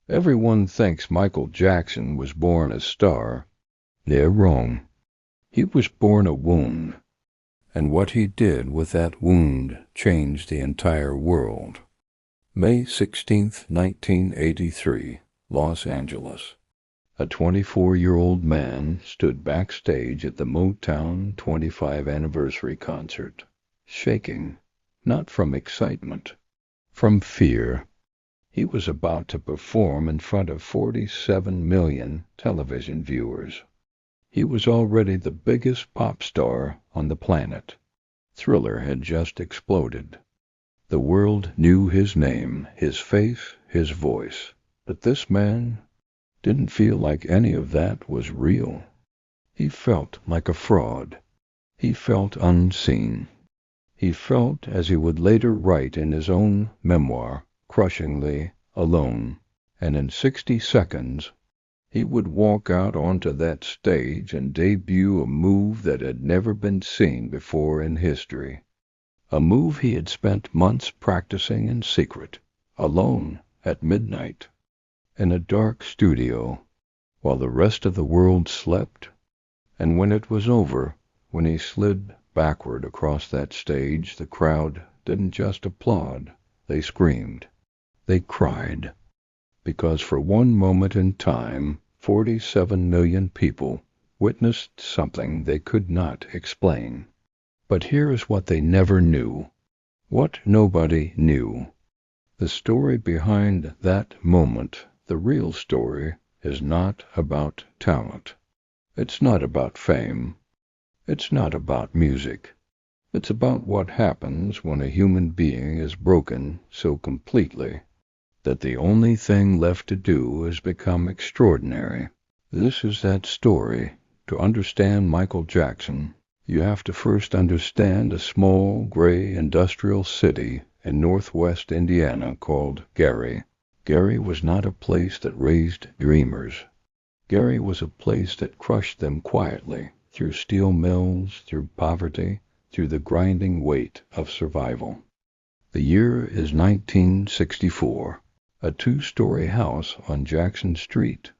Everyone thinks Michael Jackson was born a star. They're wrong. He was born a wound, and what he did with that wound changed the entire world. May 16th, 1983, Los Angeles. A 24-year-old man stood backstage at the Motown 25 anniversary concert, shaking, not from excitement, from fear. He was about to perform in front of 47 million television viewers. He was already the biggest pop star on the planet. Thriller had just exploded. The world knew his name, his face, his voice. But this man didn't feel like any of that was real. He felt like a fraud. He felt unseen. He felt, as he would later write in his own memoir, crushingly alone. And in 60 seconds, he would walk out onto that stage and debut a move that had never been seen before in history. A move he had spent months practicing in secret, alone, at midnight, in a dark studio, while the rest of the world slept. And when it was over, when he slid backward across that stage, the crowd didn't just applaud, they screamed. They cried. Because for one moment in time, 47 million people witnessed something they could not explain. But here is what they never knew, what nobody knew. The story behind that moment, the real story, is not about talent. It's not about fame. It's not about music. It's about what happens when a human being is broken so completely that the only thing left to do is become extraordinary. This is that story. To understand Michael Jackson, you have to first understand a small, gray industrial city in northwest Indiana called Gary. Gary was not a place that raised dreamers. Gary was a place that crushed them quietly, through steel mills, through poverty, through the grinding weight of survival. The year is 1964. A 2-story house on Jackson Street,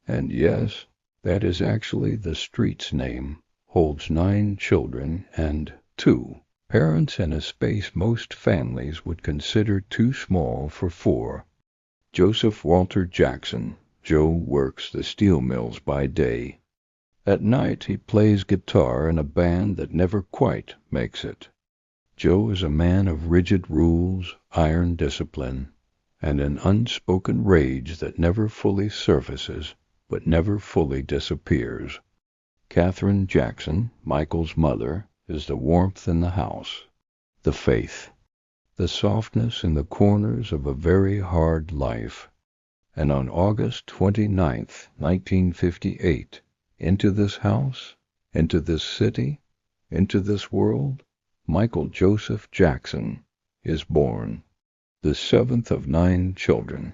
and yes, that is actually the street's name, holds 9 children and 2 parents in a space most families would consider too small for 4. Joseph Walter Jackson. Joe works the steel mills by day. At night he plays guitar in a band that never quite makes it. Joe is a man of rigid rules, iron discipline, and an unspoken rage that never fully surfaces, but never fully disappears. Catherine Jackson, Michael's mother, is the warmth in the house, the faith, the softness in the corners of a very hard life. And on August 29th, 1958, into this house, into this city, into this world, Michael Joseph Jackson is born. The 7th of 9 children.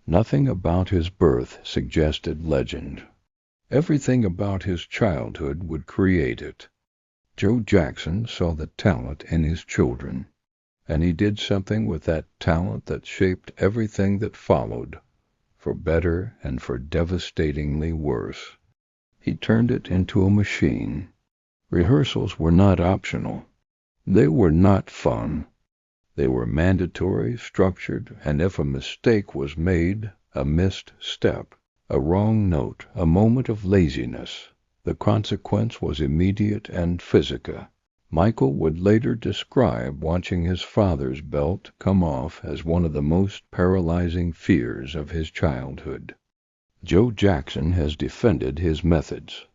Nothing about his birth suggested legend. Everything about his childhood would create it. Joe Jackson saw the talent in his children, and he did something with that talent that shaped everything that followed, for better and for devastatingly worse. He turned it into a machine. Rehearsals were not optional. They were not fun. They were mandatory, structured, and if a mistake was made, a missed step, a wrong note, a moment of laziness, the consequence was immediate and physical. Michael would later describe watching his father's belt come off as one of the most paralyzing fears of his childhood. Joe Jackson has defended his methods.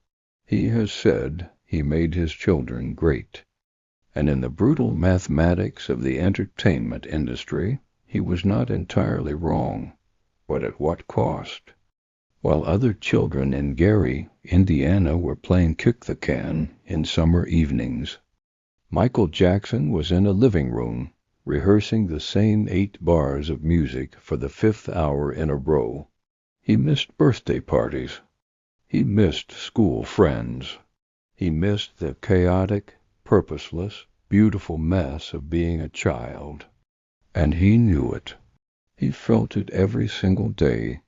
He has said he made his children great. And in the brutal mathematics of the entertainment industry, he was not entirely wrong. But at what cost? While other children in Gary, Indiana were playing kick the can in summer evenings, Michael Jackson was in a living room, rehearsing the same 8 bars of music for the 5th hour in a row. He missed birthday parties. He missed school friends. He missed the chaotic, purposeless, beautiful mess of being a child. And he knew it. He felt it every single day,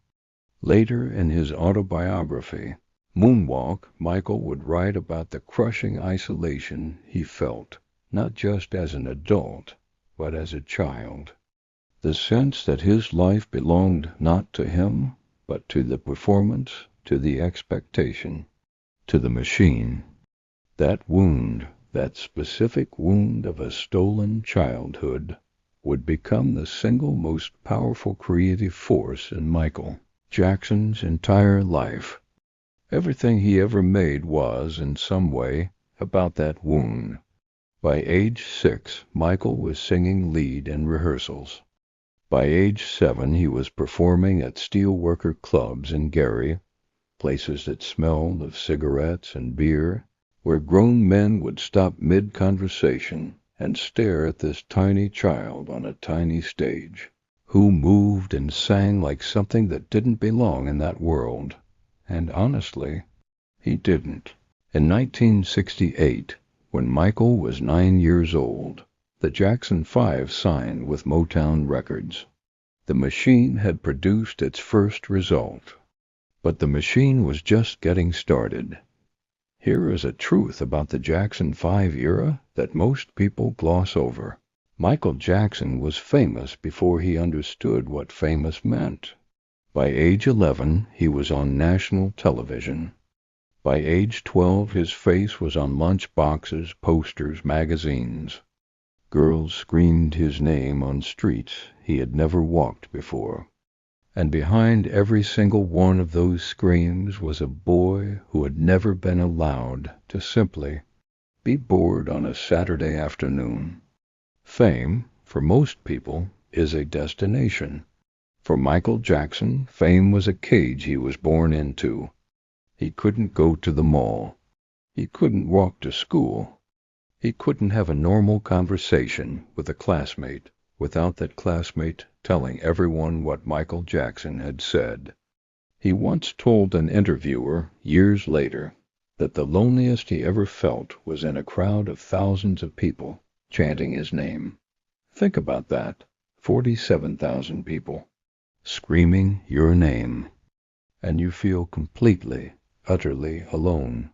Later in his autobiography, Moonwalk, Michael would write about the crushing isolation he felt, not just as an adult, but as a child. The sense that his life belonged not to him, but to the performance, to the expectation, to the machine. That wound, that specific wound of a stolen childhood, would become the single most powerful creative force in Michael Jackson's entire life. Everything he ever made was, in some way, about that wound. By age 6, Michael was singing lead in rehearsals. By age 7, he was performing at steelworker clubs in Gary, places that smelled of cigarettes and beer, where grown men would stop mid-conversation and stare at this tiny child on a tiny stage, who moved and sang like something that didn't belong in that world. And honestly, he didn't. In 1968, when Michael was 9 years old, the Jackson 5 signed with Motown Records. The machine had produced its first result. But the machine was just getting started. Here is a truth about the Jackson 5 era that most people gloss over. Michael Jackson was famous before he understood what famous meant. By age 11, he was on national television. By age 12, his face was on lunch boxes, posters, magazines. Girls screamed his name on streets he had never walked before. And behind every single one of those screams was a boy who had never been allowed to simply be bored on a Saturday afternoon. Fame, for most people, is a destination. For Michael Jackson, fame was a cage he was born into. He couldn't go to the mall. He couldn't walk to school. He couldn't have a normal conversation with a classmate without that classmate telling everyone what Michael Jackson had said. He once told an interviewer, years later, that the loneliest he ever felt was in a crowd of thousands of people chanting his name. Think about that. 47,000 people screaming your name, and you feel completely, utterly alone.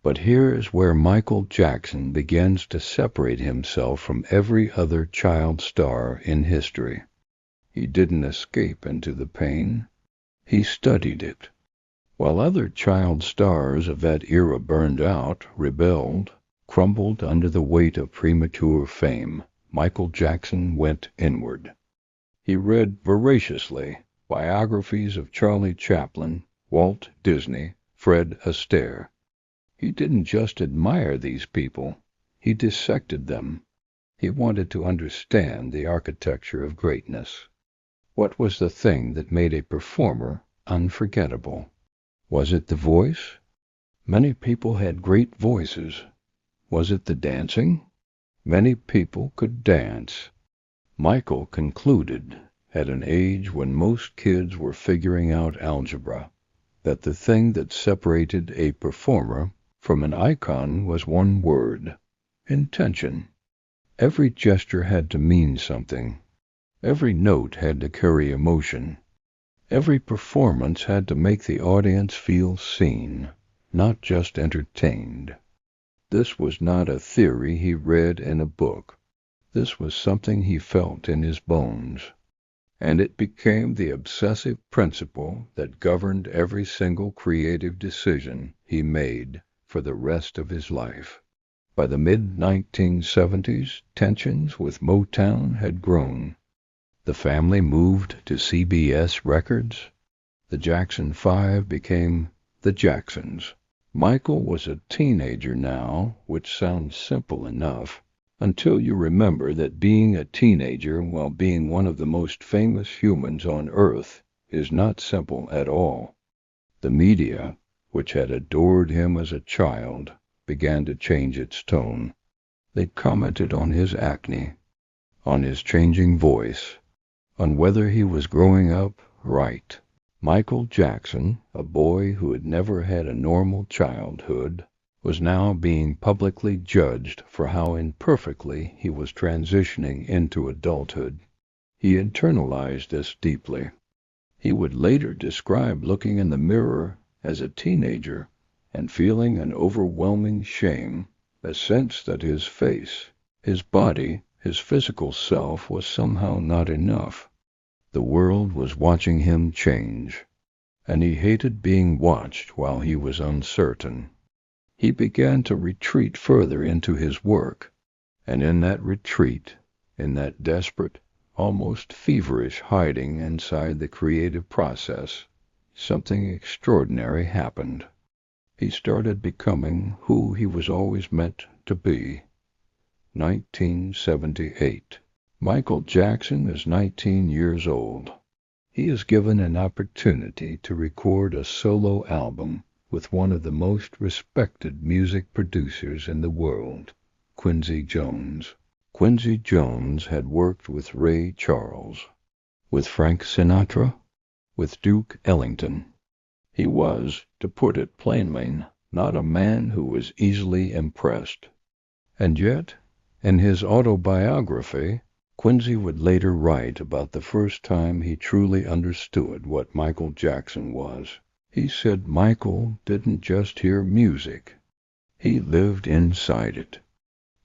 But here is where Michael Jackson begins to separate himself from every other child star in history. He didn't escape into the pain. He studied it. While other child stars of that era burned out, rebelled, crumbled under the weight of premature fame, Michael Jackson went inward. He read voraciously biographies of Charlie Chaplin, Walt Disney, Fred Astaire. He didn't just admire these people. He dissected them. He wanted to understand the architecture of greatness. What was the thing that made a performer unforgettable? Was it the voice? Many people had great voices. Was it the dancing? Many people could dance. Michael concluded, at an age when most kids were figuring out algebra, that the thing that separated a performer from an icon was one word: intention. Every gesture had to mean something. Every note had to carry emotion. Every performance had to make the audience feel seen, not just entertained. This was not a theory he read in a book. This was something he felt in his bones. And it became the obsessive principle that governed every single creative decision he made for the rest of his life. By the mid-1970s, tensions with Motown had grown. The family moved to CBS Records. The Jackson 5 became the Jacksons. Michael was a teenager now, which sounds simple enough, until you remember that being a teenager while being one of the most famous humans on earth is not simple at all. The media, which had adored him as a child, began to change its tone. They commented on his acne, on his changing voice, on whether he was growing up right. Michael Jackson, a boy who had never had a normal childhood, was now being publicly judged for how imperfectly he was transitioning into adulthood. He internalized this deeply. He would later describe looking in the mirror as a teenager and feeling an overwhelming shame, a sense that his face, his body, his physical self was somehow not enough. The world was watching him change, and he hated being watched while he was uncertain. He began to retreat further into his work, and in that retreat, in that desperate, almost feverish hiding inside the creative process, something extraordinary happened. He started becoming who he was always meant to be. 1978. Michael Jackson is 19 years old. He is given an opportunity to record a solo album with one of the most respected music producers in the world, Quincy Jones. Quincy Jones had worked with Ray Charles, with Frank Sinatra, with Duke Ellington. He was, to put it plainly, not a man who was easily impressed. And yet, in his autobiography, Quincy would later write about the first time he truly understood what Michael Jackson was. He said Michael didn't just hear music, he lived inside it.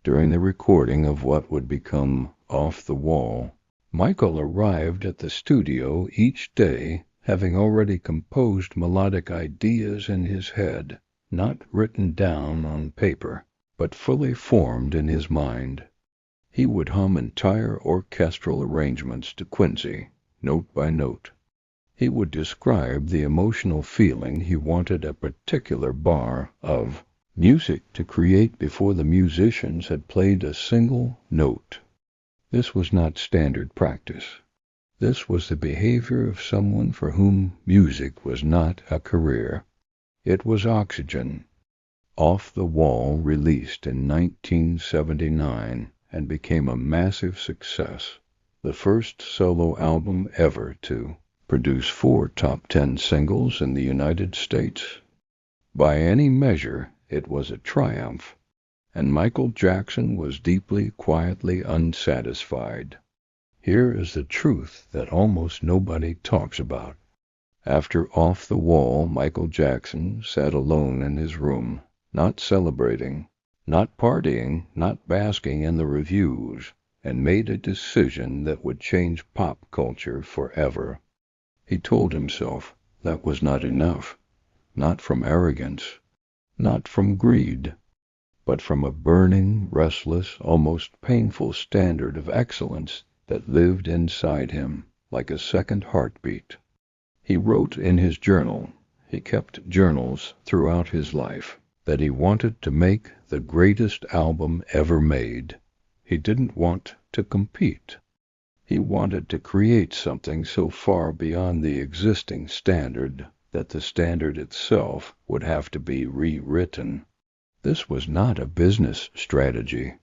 During the recording of what would become Off the Wall, Michael arrived at the studio each day having already composed melodic ideas in his head, not written down on paper, but fully formed in his mind. He would hum entire orchestral arrangements to Quincy, note by note. He would describe the emotional feeling he wanted a particular bar of music to create before the musicians had played a single note. This was not standard practice. This was the behavior of someone for whom music was not a career. It was oxygen. Off the Wall released in 1979 and became a massive success, the first solo album ever to produce 4 top 10 singles in the United States. By any measure, it was a triumph, and Michael Jackson was deeply, quietly unsatisfied. Here is the truth that almost nobody talks about. After Off the Wall, Michael Jackson sat alone in his room, not celebrating, not partying, not basking in the reviews, and made a decision that would change pop culture forever. He told himself that was not enough, not from arrogance, not from greed, but from a burning, restless, almost painful standard of excellence that lived inside him like a second heartbeat. He wrote in his journal, he kept journals throughout his life, that he wanted to make the greatest album ever made. He didn't want to compete. He wanted to create something so far beyond the existing standard that the standard itself would have to be rewritten. This was not a business strategy.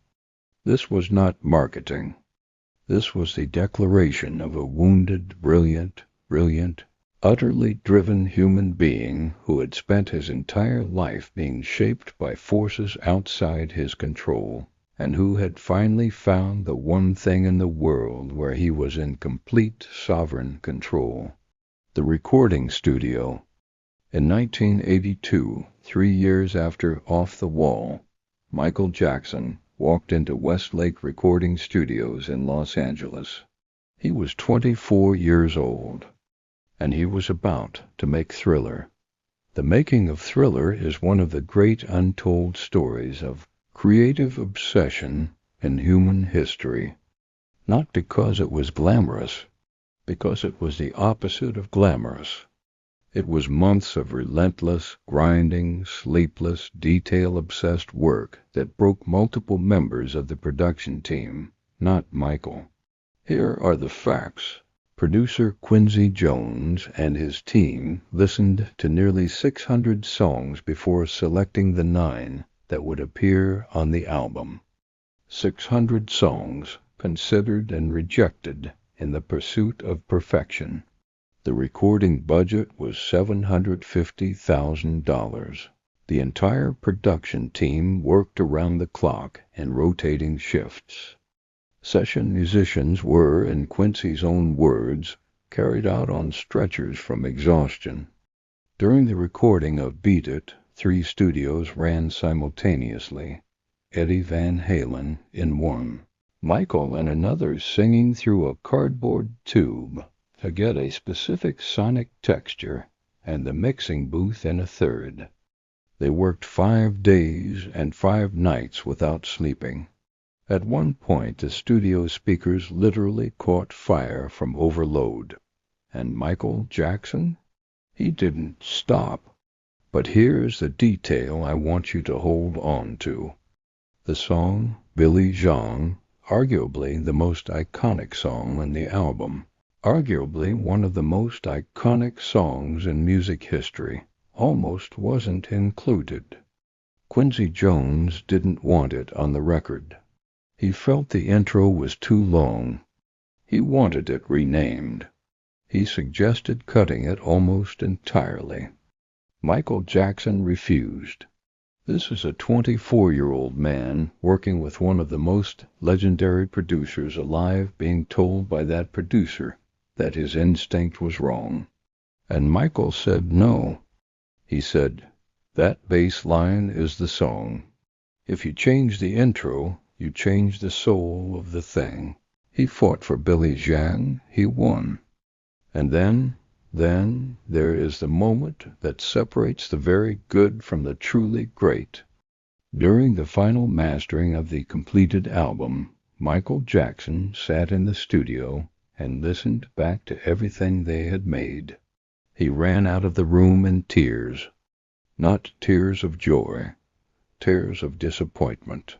This was not marketing. This was the declaration of a wounded, brilliant, utterly driven human being who had spent his entire life being shaped by forces outside his control, and who had finally found the one thing in the world where he was in complete sovereign control: the recording studio. In 1982, 3 years after Off the Wall, Michael Jackson walked into Westlake Recording Studios in Los Angeles. He was 24 years old, and he was about to make Thriller. The making of Thriller is one of the great untold stories of creative obsession in human history, not because it was glamorous, because it was the opposite of glamorous. It was months of relentless, grinding, sleepless, detail-obsessed work that broke multiple members of the production team, not Michael. Here are the facts. Producer Quincy Jones and his team listened to nearly 600 songs before selecting the 9 that would appear on the album. 600 songs considered and rejected in the pursuit of perfection. The recording budget was $750,000. The entire production team worked around the clock in rotating shifts. Session musicians were, in Quincy's own words, carried out on stretchers from exhaustion. During the recording of Beat It, 3 studios ran simultaneously, Eddie Van Halen in one, Michael and another singing through a cardboard tube to get a specific sonic texture, and the mixing booth in a third. They worked 5 days and 5 nights without sleeping. At one point, the studio speakers literally caught fire from overload. And Michael Jackson? He didn't stop. But here's the detail I want you to hold on to. The song, Billy Jean, arguably the most iconic song on the album, arguably one of the most iconic songs in music history, almost wasn't included. Quincy Jones didn't want it on the record. He felt the intro was too long. He wanted it renamed. He suggested cutting it almost entirely. Michael Jackson refused. This is a 24-year-old man working with one of the most legendary producers alive being told by that producer that his instinct was wrong. And Michael said no. He said, "That bass line is the song. If you change the intro, you change the soul of the thing." He fought for Billy Jean. He won. And then there is the moment that separates the very good from the truly great. During the final mastering of the completed album, Michael Jackson sat in the studio and listened back to everything they had made. He ran out of the room in tears. Not tears of joy, tears of disappointment.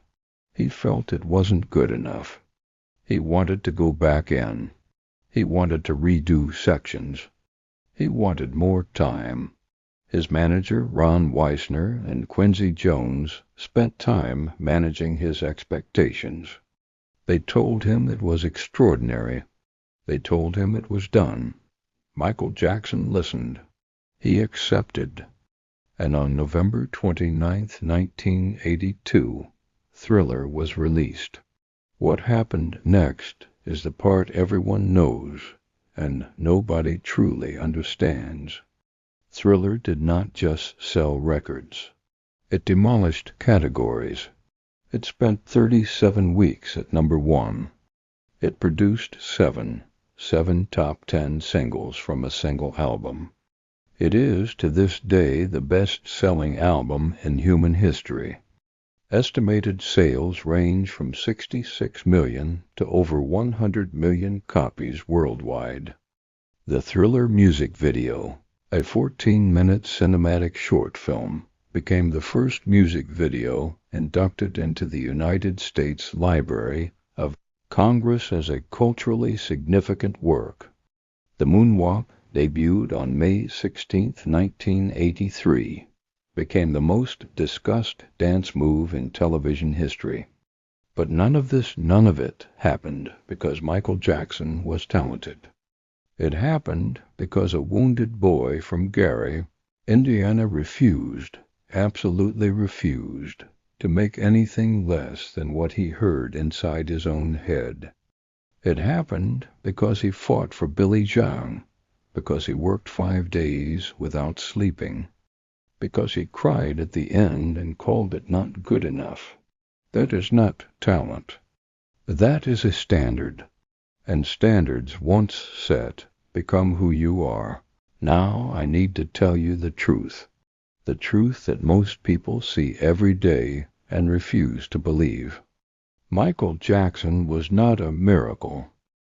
He felt it wasn't good enough. He wanted to go back in. He wanted to redo sections. He wanted more time. His manager, Ron Weisner, and Quincy Jones spent time managing his expectations. They told him it was extraordinary. They told him it was done. Michael Jackson listened. He accepted. And on November 29, 1982, Thriller was released. What happened next is the part everyone knows and nobody truly understands. Thriller did not just sell records. It demolished categories. It spent 37 weeks at number 1. It produced seven top 10 singles from a single album. It is, to this day, the best-selling album in human history. Estimated sales range from 66 million to over 100 million copies worldwide. The Thriller music video, a 14-minute cinematic short film, became the first music video inducted into the United States Library of Congress as a culturally significant work. The Moonwalk, debuted on May 16, 1983, became the most discussed dance move in television history. But none of it happened because Michael Jackson was talented. It happened because a wounded boy from Gary, Indiana absolutely refused, to make anything less than what he heard inside his own head. It happened because he fought for Billy Jean, because he worked 5 days without sleeping, because he cried at the end and called it not good enough. That is not talent. That is a standard, and standards once set become who you are. Now I need to tell you the truth that most people see every day and refuse to believe. Michael Jackson was not a miracle.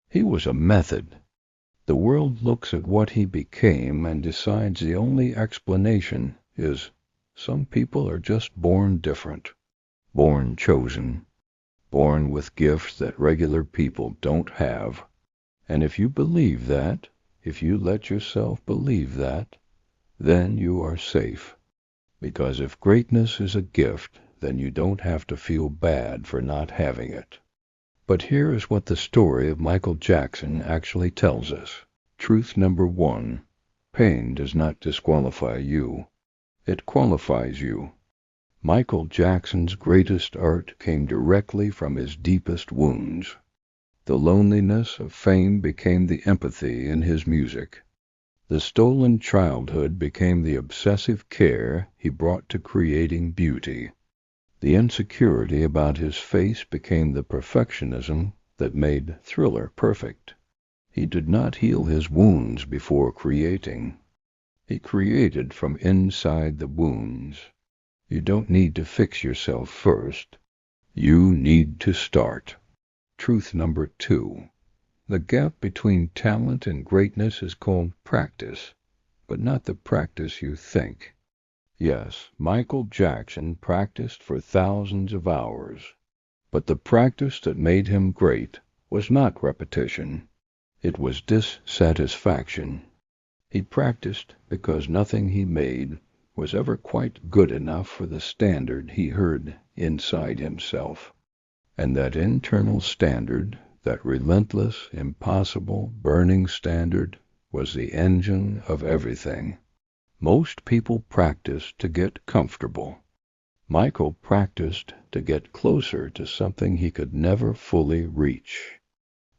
He was a method. The world looks at what he became and decides the only explanation is some people are just born different, born chosen, born with gifts that regular people don't have. And if you believe that, if you let yourself believe that, then you are safe. Because if greatness is a gift, then you don't have to feel bad for not having it. But here is what the story of Michael Jackson actually tells us. Truth number 1, pain does not disqualify you. It qualifies you. Michael Jackson's greatest art came directly from his deepest wounds. The loneliness of fame became the empathy in his music. The stolen childhood became the obsessive care he brought to creating beauty. The insecurity about his face became the perfectionism that made Thriller perfect. He did not heal his wounds before creating. He created from inside the wounds. You don't need to fix yourself first. You need to start. Truth number 2. The gap between talent and greatness is called practice, but not the practice you think. Yes, Michael Jackson practiced for thousands of hours, but the practice that made him great was not repetition. It was dissatisfaction. He practiced because nothing he made was ever quite good enough for the standard he heard inside himself. And that internal standard, that relentless, impossible, burning standard, was the engine of everything. Most people practice to get comfortable. Michael practiced to get closer to something he could never fully reach.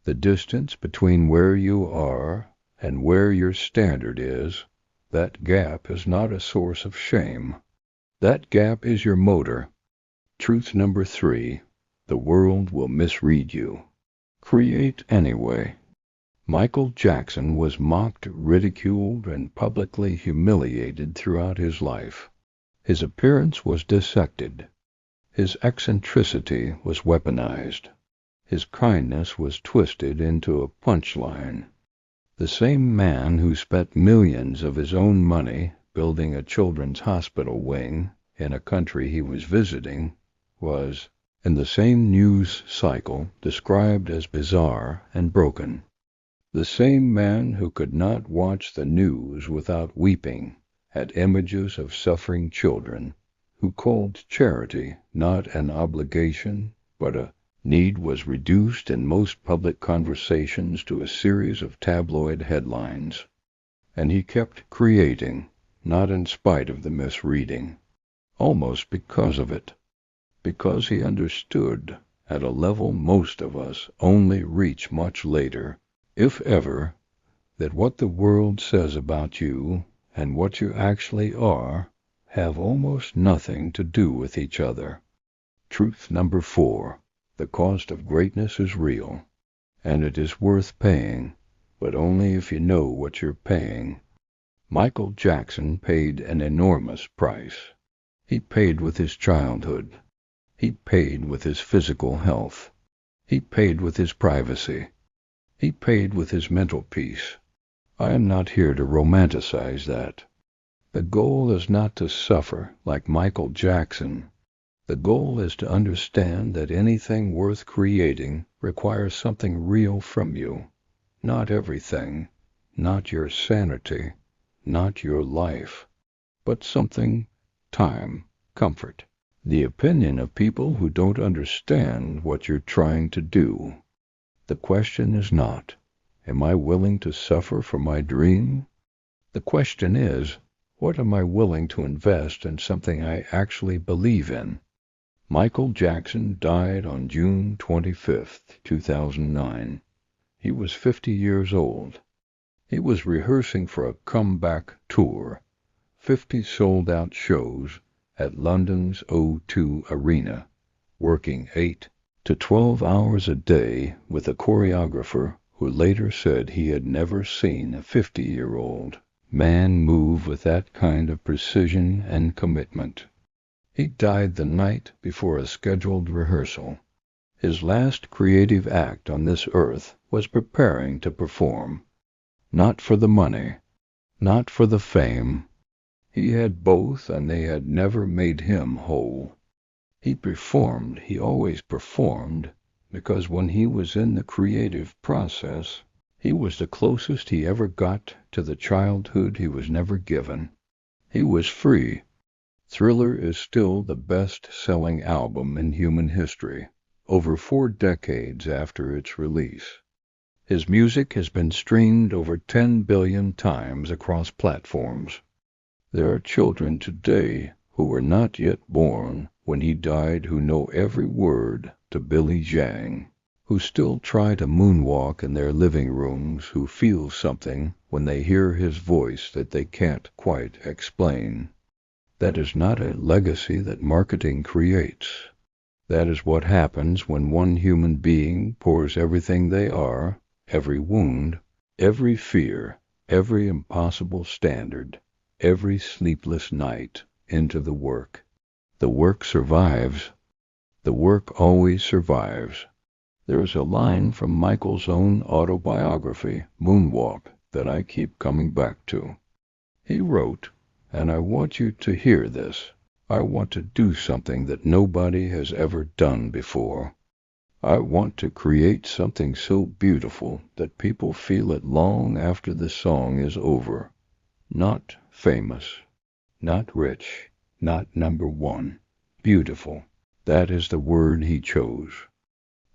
The distance between where you are and where your standard is, that gap is not a source of shame. That gap is your motor. Truth number 3. The world will misread you. Create anyway. Michael Jackson was mocked, ridiculed, and publicly humiliated throughout his life. His appearance was dissected. His eccentricity was weaponized. His kindness was twisted into a punchline. The same man who spent millions of his own money building a children's hospital wing in a country he was visiting was, in the same news cycle, described as bizarre and broken. The same man who could not watch the news without weeping at images of suffering children, who called charity not an obligation but a need, was reduced in most public conversations to a series of tabloid headlines. And he kept creating, not in spite of the misreading, almost because of it, because he understood, at a level most of us only reach much later, if ever, that what the world says about you and what you actually are have almost nothing to do with each other. Truth number 4. The cost of greatness is real, and it is worth paying, but only if you know what you're paying. Michael Jackson paid an enormous price. He paid with his childhood. He paid with his physical health. He paid with his privacy. He paid with his mental peace. I am not here to romanticize that. The goal is not to suffer like Michael Jackson. The goal is to understand that anything worth creating requires something real from you. Not everything, not your sanity, not your life, but something, time, comfort. The opinion of people who don't understand what you're trying to do. The question is not, am I willing to suffer for my dream? The question is, what am I willing to invest in something I actually believe in? Michael Jackson died on June 25, 2009. He was 50 years old. He was rehearsing for a comeback tour, 50 sold-out shows at London's O2 Arena, working 8 to 12 hours a day with a choreographer who later said he had never seen a 50-year-old man move with that kind of precision and commitment. He died the night before a scheduled rehearsal. His last creative act on this earth was preparing to perform. Not for the money, not for the fame. He had both, and they had never made him whole. He performed, he always performed, because when he was in the creative process, he was the closest he ever got to the childhood he was never given. He was free. Thriller is still the best-selling album in human history, over 4 decades after its release. His music has been streamed over 10 billion times across platforms. There are children today who were not yet born when he died who know every word to Billy Zhang. who still try to moonwalk in their living rooms, who feel something when they hear his voice that they can't quite explain. That is not a legacy that marketing creates. That is what happens when one human being pours everything they are, every wound, every fear, every impossible standard, every sleepless night, into the work. The work survives. The work always survives. There is a line from Michael's own autobiography, Moonwalk, that I keep coming back to. He wrote, and I want you to hear this, I want to do something that nobody has ever done before. I want to create something so beautiful that people feel it long after the song is over. Not famous, not rich, not number one. Beautiful. That is the word he chose.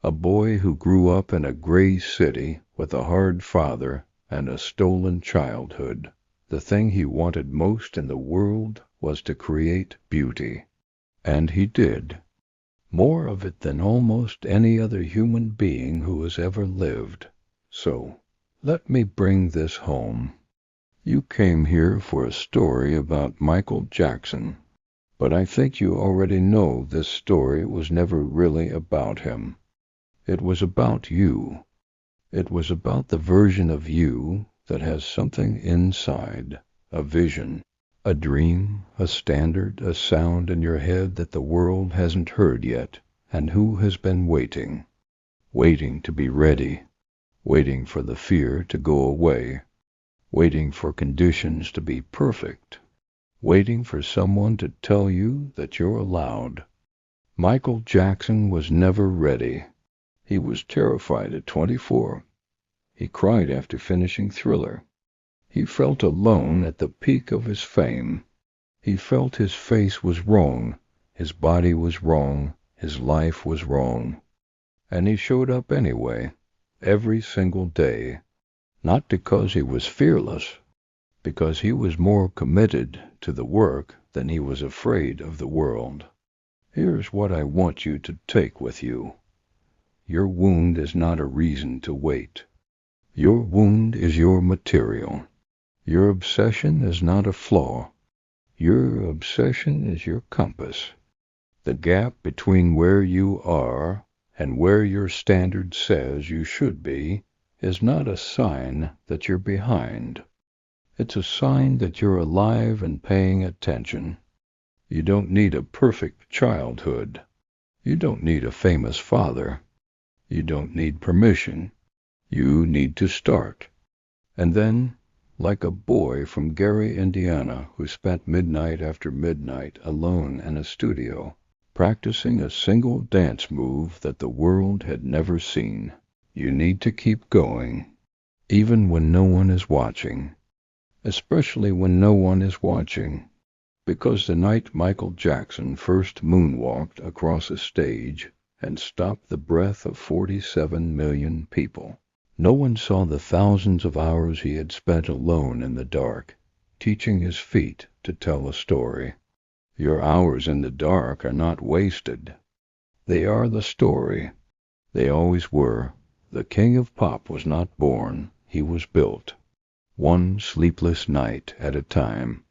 A boy who grew up in a gray city with a hard father and a stolen childhood. The thing he wanted most in the world was to create beauty. And he did. More of it than almost any other human being who has ever lived. So, let me bring this home. You came here for a story about Michael Jackson, but I think you already know this story was never really about him. It was about you. It was about the version of you that has something inside, a vision, a dream, a standard, a sound in your head that the world hasn't heard yet, and who has been waiting to be ready, waiting for the fear to go away, waiting for conditions to be perfect, waiting for someone to tell you that you're allowed. Michael Jackson was never ready. He was terrified at 24. He cried after finishing Thriller. He felt alone at the peak of his fame. He felt his face was wrong, his body was wrong, his life was wrong. And he showed up anyway, every single day, not because he was fearless, because he was more committed to the work than he was afraid of the world. Here's what I want you to take with you. Your wound is not a reason to wait. Your wound is your material. Your obsession is not a flaw. Your obsession is your compass. The gap between where you are and where your standard says you should be is not a sign that you're behind. It's a sign that you're alive and paying attention. You don't need a perfect childhood. You don't need a famous father. You don't need permission. You need to start. And then, like a boy from Gary, Indiana, who spent midnight after midnight alone in a studio, practicing a single dance move that the world had never seen, you need to keep going, even when no one is watching, especially when no one is watching, because the night Michael Jackson first moonwalked across a stage and stopped the breath of 47 million people, no one saw the thousands of hours he had spent alone in the dark, teaching his feet to tell a story. Your hours in the dark are not wasted. They are the story. They always were. The king of pop was not born. He was built. One sleepless night at a time.